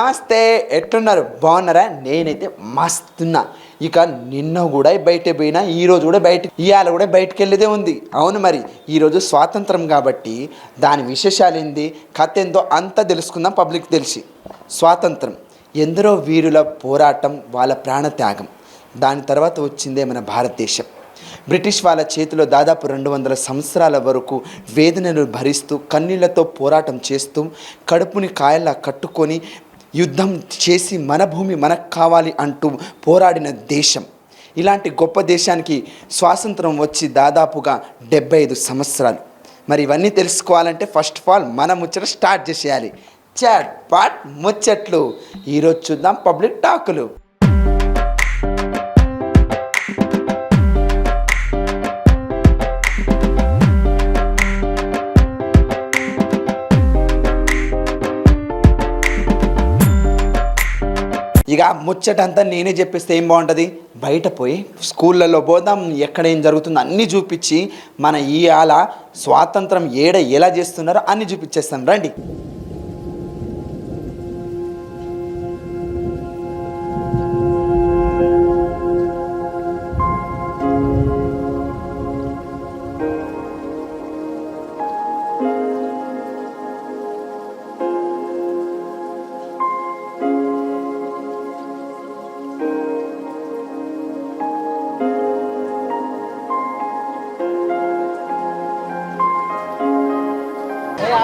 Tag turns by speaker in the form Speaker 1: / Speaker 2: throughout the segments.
Speaker 1: నమస్తే, ఎట్లున్నారు? బాగున్నారా? నేనైతే మస్తున్నా. ఇక నిన్న కూడా బయట పోయినా, ఈరోజు కూడా ఇవాళ కూడా బయటకు వెళ్ళేదే ఉంది. అవును, మరి ఈరోజు స్వాతంత్రం కాబట్టి దాని విశేషాలు ఏంది, కథ ఏందో అంతా తెలుసుకుందాం. పబ్లిక్ తెలిసి స్వాతంత్రం ఎందరో వీరుల పోరాటం, వాళ్ళ ప్రాణత్యాగం, దాని తర్వాత వచ్చిందే మన భారతదేశం. బ్రిటిష్ వాళ్ళ చేతిలో దాదాపు 200 సంవత్సరాల వరకు వేదనలు భరిస్తూ, కన్నీళ్లతో పోరాటం చేస్తూ, కడుపుని కాయల్లా కట్టుకొని యుద్ధం చేసి మన భూమి మనకు కావాలి అంటూ పోరాడిన దేశం. ఇలాంటి గొప్ప దేశానికి స్వాతంత్రం వచ్చి దాదాపుగా 75 సంవత్సరాలు. మరి ఇవన్నీ తెలుసుకోవాలంటే ఫస్ట్ ఆఫ్ ఆల్ మన ముచ్చట స్టార్ట్ చేసేయాలి. చాట్ పాట్ ముచ్చట్లు. ఈరోజు చూద్దాం పబ్లిక్ టాకులు. ఇక ముచ్చటంతా నేనే చెప్పేస్తే ఏం బాగుంటుంది? బయట పోయి స్కూళ్ళల్లో పోదాం, ఎక్కడ ఏం జరుగుతుందో అన్నీ చూపించి మన ఇవాళ స్వాతంత్రం ఎలా చేస్తున్నారో అన్నీ చూపించేస్తాను, రండి.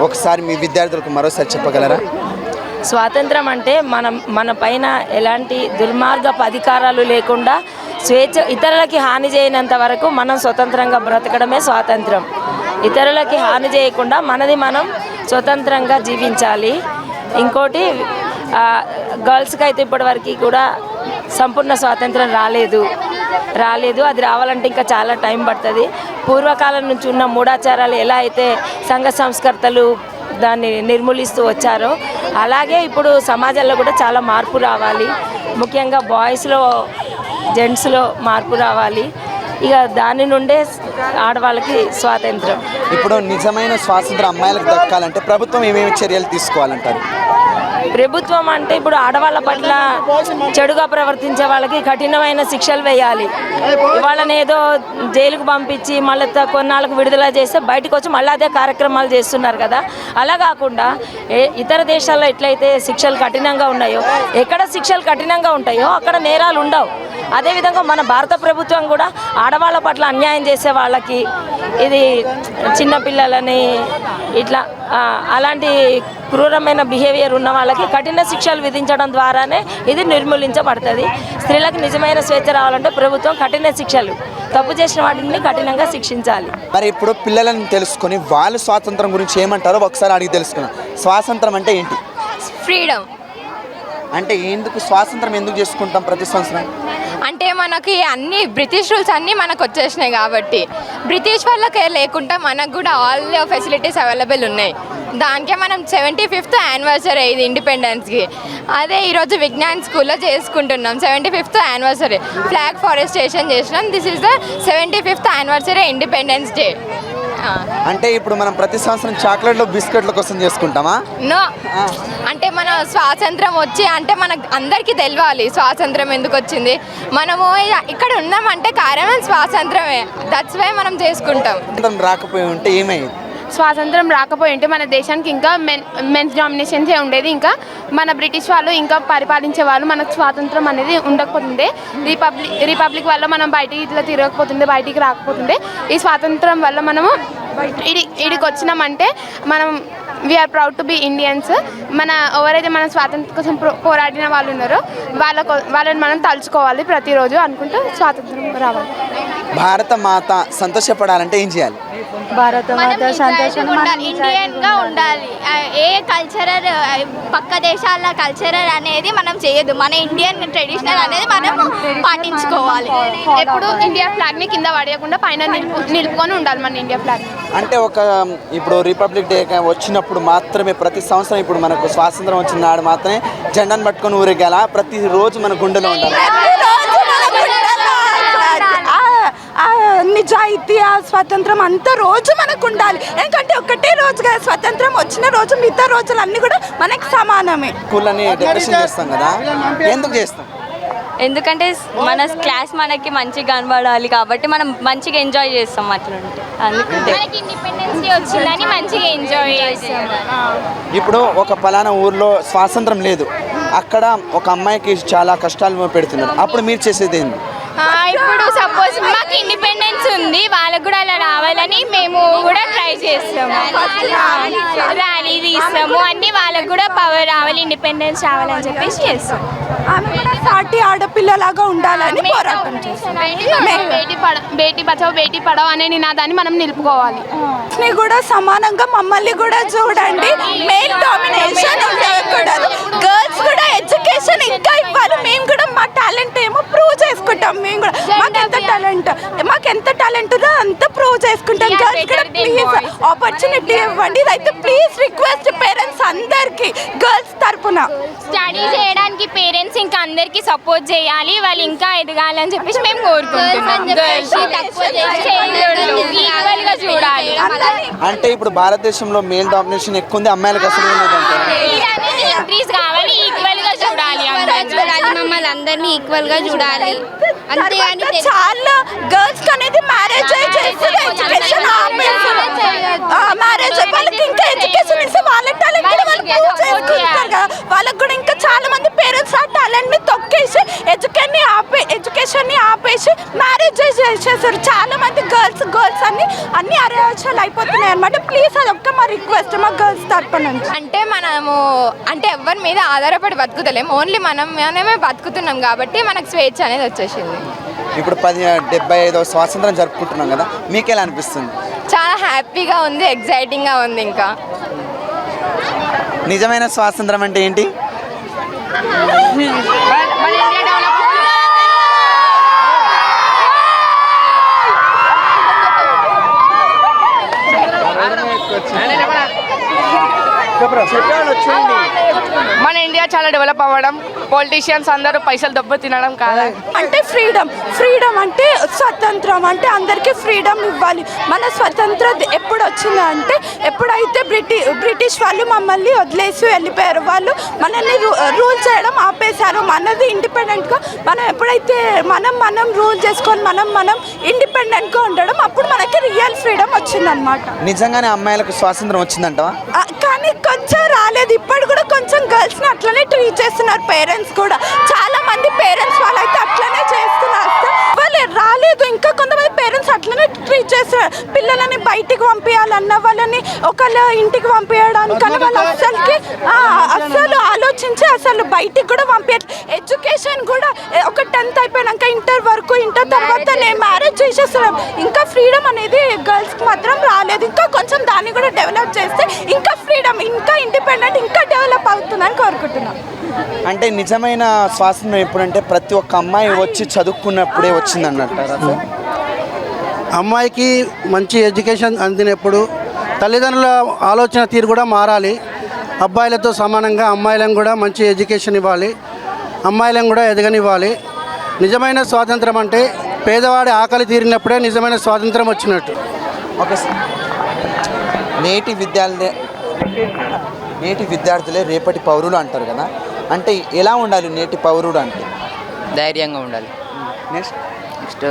Speaker 1: ఒకసారి మీ విద్యార్థులకు మరోసారి చెప్పగలరా?
Speaker 2: స్వాతంత్రం అంటే మన పైన ఎలాంటి దుర్మార్గపు అధికారాలు లేకుండా స్వేచ్ఛ, ఇతరులకి హాని చేయనంత వరకు మనం స్వతంత్రంగా బ్రతకడమే స్వాతంత్రం. ఇతరులకి హాని చేయకుండా మనది మనం స్వతంత్రంగా జీవించాలి. ఇంకోటి, గర్ల్స్కి అయితే ఇప్పటివరకు కూడా సంపూర్ణ స్వాతంత్రం రాలేదు. అది రావాలంటే ఇంకా చాలా టైం పడుతుంది. పూర్వకాలం నుంచి ఉన్న మూఢాచారాలు ఎలా అయితే సంఘ సంస్కర్తలు దాన్ని నిర్మూలిస్తూ వచ్చారో, అలాగే ఇప్పుడు సమాజంలో కూడా చాలా మార్పు రావాలి. ముఖ్యంగా బాయ్స్లో, జెంట్స్లో మార్పు రావాలి. ఇక దాని నుండే ఆడవాళ్ళకి స్వాతంత్రం.
Speaker 1: ఇప్పుడు నిజమైన స్వాతంత్రం అమ్మాయిలకు దక్కాలంటే ప్రభుత్వం ఏమేమి చర్యలు తీసుకోవాలంటారు?
Speaker 2: ప్రభుత్వం అంటే ఇప్పుడు ఆడవాళ్ళ పట్ల చెడుగా ప్రవర్తించే వాళ్ళకి కఠినమైన శిక్షలు వేయాలి. వాళ్ళని ఏదో జైలుకు పంపించి మళ్ళీ కొన్నాళ్ళకు విడుదల చేస్తే బయటకు వచ్చి మళ్ళీ అదే కార్యక్రమాలు చేస్తున్నారు కదా. అలా కాకుండా ఇతర దేశాల్లో ఎట్లయితే శిక్షలు కఠినంగా ఉన్నాయో, ఎక్కడ శిక్షలు కఠినంగా ఉంటాయో అక్కడ నేరాలు ఉండవు. అదేవిధంగా మన భారత ప్రభుత్వం కూడా ఆడవాళ్ళ పట్ల అన్యాయం చేసే వాళ్ళకి, ఇది చిన్నపిల్లలని ఇట్లా అలాంటి క్రూరమైన బిహేవియర్ ఉన్న వాళ్ళకి కఠిన శిక్షలు విధించడం ద్వారానే ఇది నిర్మూలించబడుతుంది. స్త్రీలకు నిజమైన స్వేచ్ఛ రావాలంటే ప్రభుత్వం కఠిన శిక్షలు, తప్పు చేసిన వాటిని కఠినంగా శిక్షించాలి.
Speaker 1: మరి ఇప్పుడు పిల్లలను తెలుసుకొని వాళ్ళు స్వాతంత్రం గురించి ఏమంటారో ఒకసారి అడిగి తెలుసుకున్నాం. స్వాతంత్రం అంటే ఏంటి?
Speaker 3: ఫ్రీడమ్.
Speaker 1: అంటే ఎందుకు స్వాతంత్రం ఎందుకు చేసుకుంటాం ప్రతి సంవత్సరం?
Speaker 3: అంటే మనకి అన్ని బ్రిటిష్ రూల్స్ అన్నీ మనకు వచ్చేసినాయి కాబట్టి, బ్రిటిష్ వాళ్ళకే లేకుండా మనకు కూడా ఆల్ ఫెసిలిటీస్ అవైలబుల్ ఉన్నాయి. దానికే మనం 75th యానివర్సరీ ఇది ఇండిపెండెన్స్కి. అదే ఈరోజు విజ్ఞాన్ స్కూల్లో చేసుకుంటున్నాం 75th యానివర్సరీ. ఫ్లాగ్ ఫారెస్టేషన్ చేసినాం. This is the 75th anniversary independence day.
Speaker 1: అంటే ఇప్పుడు మనం ప్రతి సంవత్సరం చాక్లెట్లు బిస్కెట్ల కోసం చేసుకుంటామా?
Speaker 3: నో, అంటే మన స్వాతంత్రం వచ్చి అంటే మనకు అందరికీ తెలియాలి స్వాతంత్రం ఎందుకు వచ్చింది. మనము ఇక్కడ ఉన్నామంటే కారణం స్వాతంత్రమే. దట్స్ వై మనం చేసుకుంటాం.
Speaker 1: రాకపోయి ఉంటే ఏమైంది?
Speaker 4: స్వాతంత్రం రాకపోయి ఉంటే మన దేశానికి ఇంకా మెన్స్ డామినేషన్సే ఉండేది. ఇంకా మన బ్రిటిష్ వాళ్ళు ఇంకా పరిపాలించే వాళ్ళు. మనకు స్వాతంత్రం అనేది ఉండకపోతుండే. రిపబ్లిక్ వల్ల మనం బయటికి ఇట్లా తిరగకపోతుండే, బయటికి రాకపోతుండే. ఈ స్వాతంత్రం వల్ల మనము ఇడికి వచ్చినామంటే మనం we are proud to be Indians. ఎవరైతే మన స్వాతంత్రం కోసం పోరాడిన వాళ్ళు ఉన్నారో వాళ్ళని మనం తలుచుకోవాలి ప్రతిరోజు అనుకుంటూ స్వాతంత్రం రావాలి.
Speaker 1: భారత మాత సంతోషపడాలంటే ఏం చేయాలి?
Speaker 5: భారత మాత సంతోషంగా
Speaker 6: ఇండియన్గా ఉండాలి. ఏ కల్చరల్ పక్క దేశాల కల్చరల్ అనేది మనం చేయొద్దు. మన ఇండియన్ ట్రెడిషనల్ అనేది మనం పాటించుకోవాలి.
Speaker 4: ఎప్పుడు ఇండియా ఫ్లాగ్ని కింద పడేయకుండా పైన నిలుపుకొని ఉండాలి మన ఇండియా ఫ్లాగ్.
Speaker 1: అంటే ఇప్పుడు రిపబ్లిక్ డే వచ్చినప్పుడు మాత్రమే, ప్రతి సంవత్సరం ఇప్పుడు మనకు స్వాతంత్రం వచ్చిన నాడు మాత్రమే జెండాను పట్టుకొని ఊరేగాల, ప్రతిరోజు మన గుండెలో ఉండాలి.
Speaker 7: నిజాయితీ ఆ స్వతంత్రం అంతా రోజు మనకు ఉండాలి. ఎందుకంటే ఒకటే రోజు కదా స్వతంత్రం, వచ్చిన రోజు మిగతా రోజులు అన్నీ కూడా మనకి సమానమే.
Speaker 1: స్కూళ్ళని డెకరేషన్ చేస్తాం కదా, ఎందుకు చేస్తాం?
Speaker 8: ఎందుకంటే మన క్లాస్ మనకి మంచిగా కనబడాలి కాబట్టి మనం మంచిగా ఎంజాయ్ చేస్తాం అట్లుంటే. అందుకంటే
Speaker 6: మనకి ఇండిపెండెన్స్ డే వచ్చిందని మంచిగా ఎంజాయ్ చేస్తాం.
Speaker 1: ఇప్పుడు ఒక పలానా ఊర్లో స్వాతంత్రం లేదు, అక్కడ ఒక అమ్మాయికి చాలా కష్టాలు పెడుతున్నారు, అప్పుడు మీరు చేసేది ఏంటి?
Speaker 6: ఇప్పుడు సపోజ్ మాకు ఇండిపెండెన్స్ ఉంది, వాళ్ళకు కూడా అలా రావాలని మేము కూడా ట్రై చేస్తాము. ర్యాలీ తీస్తాము, అన్ని వాళ్ళకు కూడా పవర్ రావాలి, ఇండిపెండెన్స్ రావాలని చెప్పేసి చేస్తాం.
Speaker 7: ఆమె కూడా సాటి ఆడపిల్లలాగా ఉండాలని పోరాటం చేస్తాం.
Speaker 4: బేటీ బచావ్ బేటీ పడావ్ అనే నినాదాన్ని మనం నిలుపుకోవాలి.
Speaker 7: కూడా సమానంగా మమ్మల్ని కూడా చూడండి. మేల్ డామినేషన్ ఉండకూడదు, గర్ల్స్ కూడా ఎడ్యుకేషన్ ఇంకా ఇవ్వాలి. మేము కూడా మా టాలెంట్ ఏమో ప్రూవ్ చేసుకుంటాం. మేము కూడా మాకు ఎంత టాలెంట్ ఉందో అంత ప్రూవ్ చేసుకుంటాం. గర్ల్స్ కూడా ప్లీజ్ ఆపర్చునిటీ ఇవ్వండి. ఇదైతే ప్లీజ్ రిక్వెస్ట్ పేరెంట్స్ అందరికి గర్ల్స్ తరపున.
Speaker 6: స్టడీ చేయడానికి పేరెంట్స్ ఇంకా అందరికి సపోర్ట్ చేయాలి, వాళ్ళు ఇంకా ఎదగాలని చెప్పేసి మేము కోరుకుంటున్నాం. ఈక్వల్ గా చూడాలి.
Speaker 1: అంటే ఇప్పుడు భారతదేశంలో మేల్ డామినేషన్ ఎక్కువ ఉంది, అమ్మాయిలకు అసలు
Speaker 6: ఇంక్రీజ్ కావాలి, ఈక్వల్ గా చూడాలి. మమ్మల్ని అందరినీ ఈక్వల్ గా చూడాలి. అంతేగాని
Speaker 7: చాలా గర్ల్స్ అనేది మ్యారేజ్ చేస్తారు, ఎడ్యుకేషన్ మ్యారేజ్ వాళ్ళకి ఇంకా ఎడ్యుకేషన్ ఇస్తే వాళ్ళ టాలెంట్ కూడా వాళ్ళు ప్రూవ్ చేసుకుంటారు కదా. వాళ్ళకి కూడా ఇంకా చాలా మంది పేరెంట్స్ ఆ టాలెంట్ ని తొక్కేసి ఎడ్యుకేషన్ ని ఆపేసి మ్యారేజ్ చేసేసారు. చాలా మంది గర్ల్స్ అన్ని అరాచకాలు అయిపోతున్నాయి అనమాట. ప్లీజ్ అదొక్క మా రిక్వెస్ట్ మా గర్ల్స్ తరపున నుంచి.
Speaker 3: అంటే మనము అంటే ఎవరి మీద ఆధారపడి బతుకుతలేం, ఓన్లీ మనమే బతుకుతున్నాం కాబట్టి మనకు స్వేచ్ఛ అనేది వచ్చేసింది.
Speaker 1: ఇప్పుడు 75వ స్వాతంత్రం జరుపుకుంటున్నాం కదా, మీకు ఎలా అనిపిస్తుంది?
Speaker 3: చాలా హ్యాపీగా ఉంది, ఎగ్జైటింగ్గా ఉంది. ఇంకా
Speaker 1: నిజమైన స్వాతంత్రం అంటే ఏంటి?
Speaker 9: మన ఇండియా చాలా డెవలప్ అవ్వడం, పొలిటీషియన్స్ అందరూ పైసలు దెబ్బ తినడం కాదు.
Speaker 7: అంటే ఫ్రీడమ్ అంటే స్వతంత్రం అంటే అందరికీ ఫ్రీడమ్ ఇవ్వాలి. మన స్వతంత్రం ఎప్పుడు వచ్చింది అంటే ఎప్పుడైతే బ్రిటిష్ వాళ్ళు మమ్మల్ని వదిలేసి వెళ్ళిపోయారు, వాళ్ళు మనల్ని రూల్ చేయడం ఆపేశారు. మనది ఇండిపెండెంట్గా మనం ఎప్పుడైతే మనం రూల్ చేసుకొని మనం ఇండిపెండెంట్గా ఉండడం, అప్పుడు మనకి రియల్ ఫ్రీడమ్ వచ్చిందనమాట.
Speaker 1: నిజంగానే అమ్మాయిలకు స్వాతంత్రం వచ్చిందంటవా?
Speaker 7: కానీ కొంచెం రాలేదు. ఇప్పుడు కూడా కొంచెం గర్ల్స్ని అట్లనే ట్రీట్ చేస్తున్నారు పేరెంట్స్ కూడా. చాలా మంది పేరెంట్స్ వాళ్ళైతే అట్లనే చేస్తున్నారు. వాళ్ళు రాలేదు, ఇంకా కొంతమంది పేరెంట్స్ అట్లనే ట్రీట్ చేస్తున్నారు. పిల్లలని బయటికి పంపించాలన్న, వాళ్ళని ఒకళ్ళ ఇంటికి పంపించడానికి వాళ్ళు అస్సలు ఆలోచించి అసలు బయటికి కూడా పంపించారు. ఎడ్యుకేషన్ కూడా ఒక 10th అయిపోయినాక ఇంటర్ తర్వాత మ్యారేజ్ చేసేస్తున్నాం. ఇంకా ఫ్రీడమ్ అనేది గర్ల్స్కి మాత్రం రాలేదు. ఇంకా కొంచెం దాన్ని కూడా డెవలప్ చేస్తే ఇంకా ఫ్రీడమ్, ఇంకా ఇండిపెండెంట్, ఇంకా డెవలప్ అవుతుందని కోరుకుంటున్నాం.
Speaker 1: అంటే నిజమైన స్వాతంత్రం ఎప్పుడంటే ప్రతి ఒక్క అమ్మాయి వచ్చి చదువుకున్నప్పుడే వచ్చింది అన్నట్టు.
Speaker 10: అమ్మాయికి మంచి ఎడ్యుకేషన్ అందినప్పుడు తల్లిదండ్రుల ఆలోచన తీరు కూడా మారాలి. అబ్బాయిలతో సమానంగా అమ్మాయిలను కూడా మంచి ఎడ్యుకేషన్ ఇవ్వాలి, అమ్మాయిలను కూడా ఎదగనివ్వాలి. నిజమైన స్వాతంత్రం అంటే పేదవాడి ఆకలి తీరినప్పుడే నిజమైన స్వాతంత్రం వచ్చినట్టు.
Speaker 1: Okay sir. నేటి విద్యార్థులే రేపటి పౌరులు అంటారు కదా, అంటే ఎలా ఉండాలి నేటి పౌరుడు అంటే?
Speaker 11: ధైర్యంగా ఉండాలి. నెక్స్ట్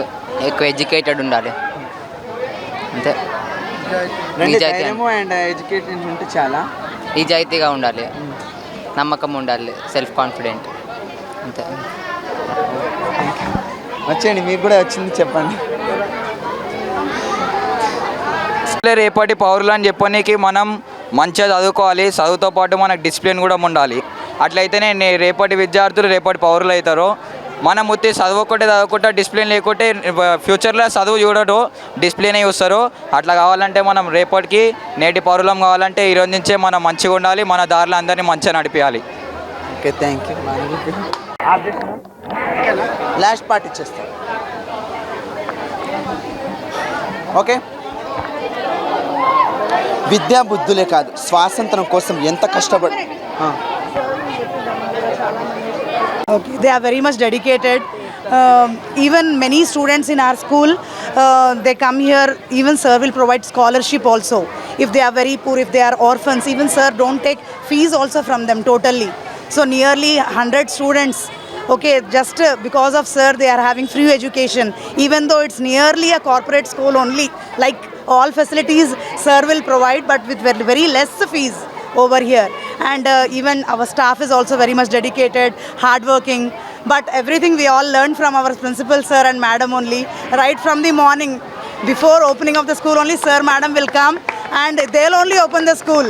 Speaker 11: ఎక్కువ ఎడ్యుకేటెడ్ ఉండాలి, అంతే.
Speaker 1: ఎడ్యుకేటెడ్ ఉంటే చాలా
Speaker 11: నిజాయితీగా ఉండాలి, నమ్మకం ఉండాలి, సెల్ఫ్ కాన్ఫిడెంట్, అంతే.
Speaker 1: వచ్చేయండి, మీకు కూడా వచ్చింది చెప్పండి.
Speaker 12: రేపటి పౌరులు అని చెప్పడానికి మనం మంచిగా చదువుకోవాలి, చదువుతో పాటు మనకు డిసిప్లిన్ కూడా ఉండాలి. అట్లయితేనే రేపటి విద్యార్థులు రేపటి పౌరులు అవుతారు. మనం ఉత్తి చదువుకుంటే డిసిప్లిన్ లేకుంటే ఫ్యూచర్లో చదువు చూడరు, డిసిప్లినే చూస్తారు. అట్లా కావాలంటే మనం రేపటికి నేటి పౌరులం కావాలంటే ఈరోజు నుంచే మనం మంచిగా ఉండాలి, మన దారిలో అందరినీ మంచిగా నడిపించాలి.
Speaker 1: Okay, thank you. Last part ఇచ్చేస్తాం. ఓకే. విద్యా బుద్ధులే కాదు, స్వాతంత్రం కోసం ఎంత కష్టపడి
Speaker 13: Okay, they are very much dedicated
Speaker 5: Even many students in our school, they come here, even sir will provide scholarship also. If they are very poor, if they are orphans, even sir don't take fees also from them totally. So nearly 100 students, okay, just because of sir they are having free education, even though it's nearly a corporate school only, like all facilities sir will provide, but with very, very less fees over here. And even our staff is also very much dedicated, hardworking. But everything we all learned from our principal sir and madam only, right from the morning. Before opening of the school only, sir, madam will come and they'll only open the school.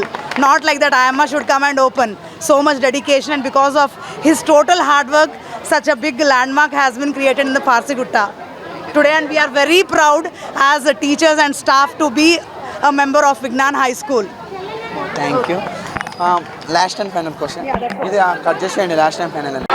Speaker 5: Not like that IMA should come and open. So much dedication, and because of his total hard work, such a big landmark has been created in the Parsigutta today, and we are very proud as teachers and staff to be a member of Vignan High School.
Speaker 1: Thank you. Last and final question, ఇది cut చేసేయండి. Last and final అని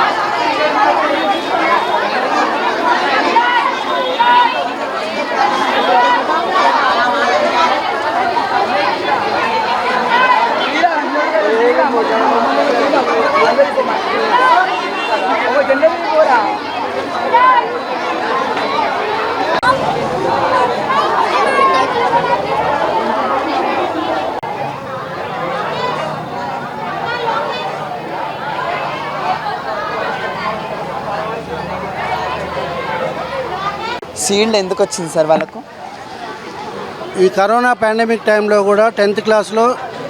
Speaker 1: sealed ఎందుకు వచ్చింది sir వాళ్ళకు?
Speaker 10: ఈ corona pandemic టైంలో కూడా 10th క్లాస్లో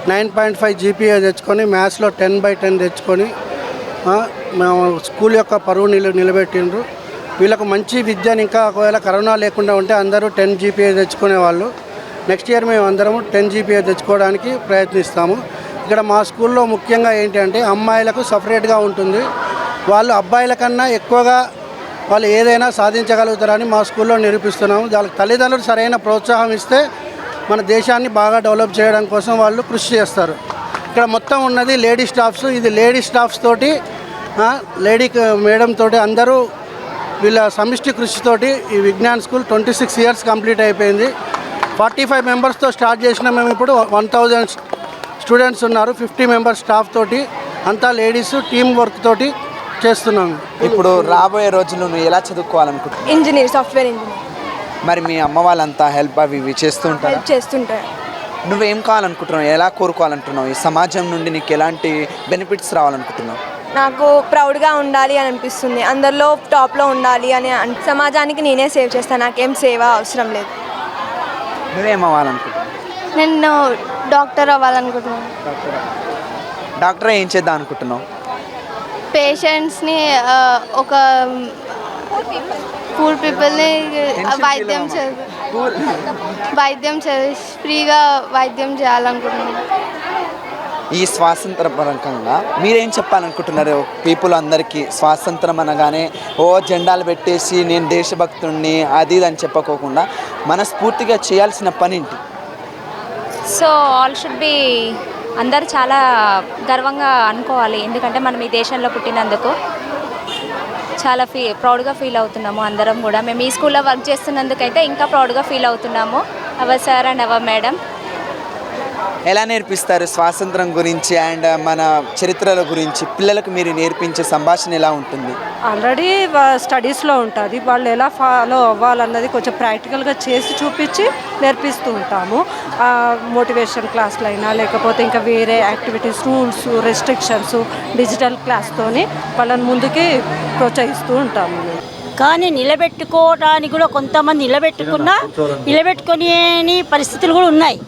Speaker 10: 9.5 GPA తెచ్చుకొని, మ్యాథ్స్లో 10/10 తెచ్చుకొని మేము స్కూల్ యొక్క పరువు నిలబెట్టిండ్రు. వీళ్ళకు మంచి విద్యను, ఇంకా ఒకవేళ కరోనా లేకుండా ఉంటే అందరూ 10 GPA తెచ్చుకునేవాళ్ళు. నెక్స్ట్ ఇయర్ మేము అందరము 10 GPA తెచ్చుకోవడానికి ప్రయత్నిస్తాము. ఇక్కడ మా స్కూల్లో ముఖ్యంగా ఏంటంటే అమ్మాయిలకు సపరేట్గా ఉంటుంది. వాళ్ళు అబ్బాయిల కన్నా ఎక్కువగా వాళ్ళు ఏదైనా సాధించగలుగుతారని మా స్కూల్లో నిరూపిస్తున్నాము. వాళ్ళకి తల్లిదండ్రులు సరైన ప్రోత్సాహం ఇస్తే మన దేశాన్ని బాగా డెవలప్ చేయడం కోసం వాళ్ళు కృషి చేస్తారు. ఇక్కడ మొత్తం ఉన్నది లేడీ స్టాఫ్స్. ఇది లేడీ స్టాఫ్స్ తోటి, లేడీ మేడం తోటి అందరూ వీళ్ళ సమిష్టి కృషితోటి ఈ విజ్ఞాన్ స్కూల్ 26 years కంప్లీట్ అయిపోయింది. 45 మెంబర్స్తో స్టార్ట్ చేసిన మేము ఇప్పుడు 1000 స్టూడెంట్స్ ఉన్నారు. 50 మెంబర్స్ స్టాఫ్ తోటి, అంతా లేడీస్ టీమ్ వర్క్ తోటి చేస్తున్నాము.
Speaker 1: ఇప్పుడు రాబోయే రోజుల్లో నువ్వు ఎలా చదువుకోవాలనుకుంటున్నావు?
Speaker 6: Engineer, software engineer.
Speaker 1: మరి మీ అమ్మ వాళ్ళంతా హెల్ప్ అవి ఇవి చేస్తూ ఉంటారు?
Speaker 6: చేస్తుంటారు.
Speaker 1: నువ్వేం కావాలనుకుంటున్నావు? ఎలా కోరుకోవాలనుకుంటున్నావు? ఈ సమాజం నుండి నీకు ఎలాంటి బెనిఫిట్స్ రావాలనుకుంటున్నావు?
Speaker 6: నాకు ప్రౌడ్గా ఉండాలి అని అనిపిస్తుంది. అందరిలో టాప్లో ఉండాలి అని, సమాజానికి నేనే సేవ్ చేస్తాను. నాకేం సేవ అవసరం లేదు.
Speaker 1: నువ్వేం అవ్వాలనుకుంటున్నావు?
Speaker 6: నేను డాక్టర్ అవ్వాలనుకుంటున్నాను.
Speaker 1: డాక్టర్ ఏం చేద్దాం అనుకుంటున్నావు?
Speaker 6: పేషెంట్స్ని, ఒక పూర్ పీపుల్ని వైద్యం ఫ్రీగా వైద్యం చేయాలనుకుంటున్నాను.
Speaker 1: ఈ స్వాతంత్ర పరంగా మీరేం చెప్పాలనుకుంటున్నారు పీపుల్ అందరికీ? స్వాతంత్రం అనగానే ఓ జెండాలు పెట్టేసి నేను దేశభక్తుడిని అది ఇది అని చెప్పుకోకుండా మనస్ఫూర్తిగా చేయాల్సిన పని ఏంటి?
Speaker 8: సో ఆల్ షుడ్ బి, అందరూ చాలా గర్వంగా అనుకోవాలి. ఎందుకంటే మనం ఈ దేశంలో పుట్టినందుకు చాలా ప్రౌడ్గా ఫీల్ అవుతున్నాము అందరం కూడా. మేము ఈ స్కూల్లో వర్క్ చేస్తున్నందుకైతే ఇంకా ప్రౌడ్గా ఫీల్ అవుతున్నాము. Our sir and our madam.
Speaker 1: ఎలా నేర్పిస్తారు స్వాతంత్రం గురించి అండ్ మన చరిత్రల గురించి? పిల్లలకు మీరు నేర్పించే సంభాషణ ఎలా ఉంటుంది?
Speaker 5: ఆల్రెడీ స్టడీస్లో ఉంటుంది. వాళ్ళు ఎలా ఫాలో అవ్వాలన్నది కొంచెం ప్రాక్టికల్గా చేసి చూపించి నేర్పిస్తూ ఉంటాము. మోటివేషన్ క్లాసులు అయినా, లేకపోతే ఇంకా వేరే యాక్టివిటీస్, రూల్స్, రెస్ట్రిక్షన్స్, డిజిటల్ క్లాస్తోని వాళ్ళని ముందుకి ప్రోత్సహిస్తూ ఉంటాము.
Speaker 2: కానీ నిలబెట్టుకోవడానికి కూడా కొంతమంది నిలబెట్టుకునే పరిస్థితులు కూడా ఉన్నాయి.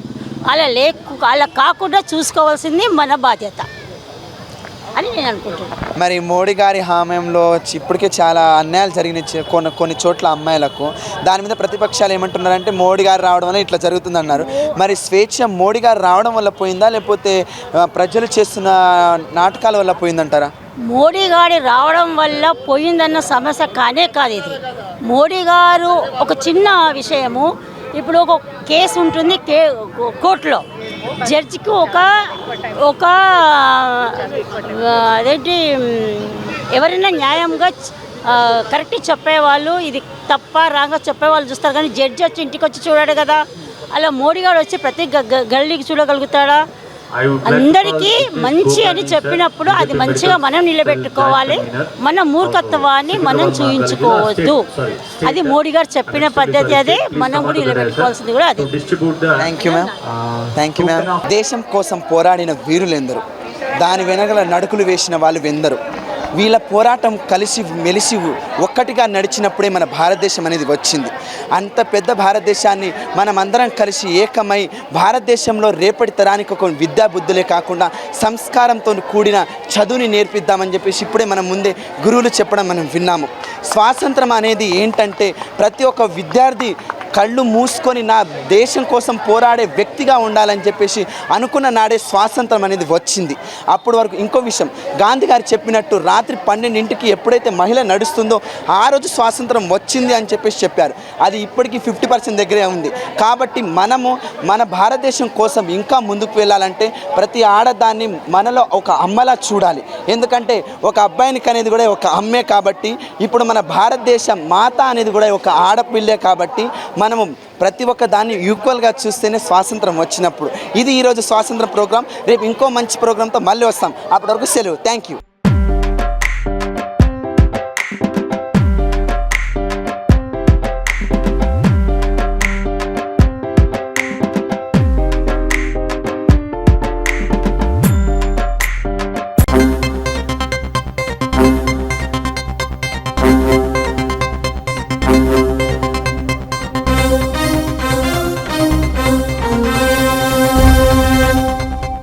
Speaker 2: అలా కాకుండా చూసుకోవాల్సింది మన బాధ్యత అని నేను అనుకుంటున్నాను.
Speaker 1: మరి మోడీ గారి హామీలో ఇప్పటికే చాలా అన్యాయాలు జరిగినాయి కొన్ని చోట్ల అమ్మాయిలకు. దాని మీద ప్రతిపక్షాలు ఏమంటున్నారంటే మోడీ గారు రావడం వల్ల ఇట్లా జరుగుతుంది అన్నారు. మరి స్వేచ్ఛ మోడీ గారు రావడం వల్ల పోయిందా, లేకపోతే ప్రజలు చేస్తున్న నాటకాల వల్ల పోయిందంటారా?
Speaker 2: మోడీ గారు రావడం వల్ల పోయిందన్న సమస్య కానే కాదు ఇది. మోడీ గారు ఒక చిన్న విషయము, ఇప్పుడు ఒక కేసు ఉంటుంది కోర్టులో, జడ్జికి ఒక అదేంటి ఎవరైనా న్యాయంగా కరెక్ట్ చెప్పేవాళ్ళు, ఇది తప్ప రాగా చెప్పేవాళ్ళు చూస్తారు. కానీ జడ్జి వచ్చి ఇంటికి వచ్చి చూడాడు కదా. అలా మోడీ గారు వచ్చి ప్రతి గల్లీకి చూడగలుగుతాడా?
Speaker 13: అందరికీ మంచి అని చెప్పినప్పుడు అది మంచిగా మనం నిలబెట్టుకోవాలి. మన మూర్ఖత్వాన్ని మనం చూయించుకోవద్దు. అది మోడీ గారు చెప్పిన పద్ధతి, అదే మనం కూడా నిలబెట్టుకోవాల్సింది కూడా అది.
Speaker 1: Thank you ma'am. Thank you ma'am. దేశం కోసం పోరాడిన వీరులెందరు, దాని వెనకల నడుకులు వేసిన వాళ్ళు ఎందరు. వీళ్ళ పోరాటం కలిసి మెలిసి ఒక్కటిగా నడిచినప్పుడే మన భారతదేశం అనేది వచ్చింది. అంత పెద్ద భారతదేశాన్ని మనమందరం కలిసి ఏకమై భారతదేశంలో రేపటి తరానికి ఒక విద్యా బుద్ధులే కాకుండా సంస్కారంతో కూడిన చదువుని నేర్పిద్దామని చెప్పేసి ఇప్పుడే మనం ముందే గురువులు చెప్పడం మనం విన్నాము. స్వాతంత్రం అనేది ఏంటంటే ప్రతి ఒక్క విద్యార్థి కళ్ళు మూసుకొని నా దేశం కోసం పోరాడే వ్యక్తిగా ఉండాలని చెప్పేసి అనుకున్న నాడే స్వాతంత్రం అనేది వచ్చింది. అప్పటి వరకు ఇంకో విషయం, గాంధీ గారు చెప్పినట్టు రాత్రి 12 ఎప్పుడైతే మహిళ నడుస్తుందో ఆ రోజు స్వాతంత్రం వచ్చింది అని చెప్పేసి చెప్పారు. అది ఇప్పటికీ 50% దగ్గరే ఉంది. కాబట్టి మనము మన భారతదేశం కోసం ఇంకా ముందుకు వెళ్ళాలంటే ప్రతి ఆడదాన్ని మనలో ఒక అమ్మలా చూడాలి. ఎందుకంటే ఒక అబ్బాయినికి అనేది కూడా ఒక అమ్మే. కాబట్టి ఇప్పుడు మన భారతదేశ మాత అనేది కూడా ఒక ఆడపిల్లే. కాబట్టి మనము ప్రతి ఒక్క దాన్ని ఈక్వల్గా చూస్తేనే స్వాతంత్రం వచ్చినప్పుడు. ఇది ఈరోజు స్వాతంత్ర ప్రోగ్రాం. రేపు ఇంకో మంచి ప్రోగ్రాంతో మళ్ళీ వస్తాం. అప్పటి వరకు సెలవు. Thank you.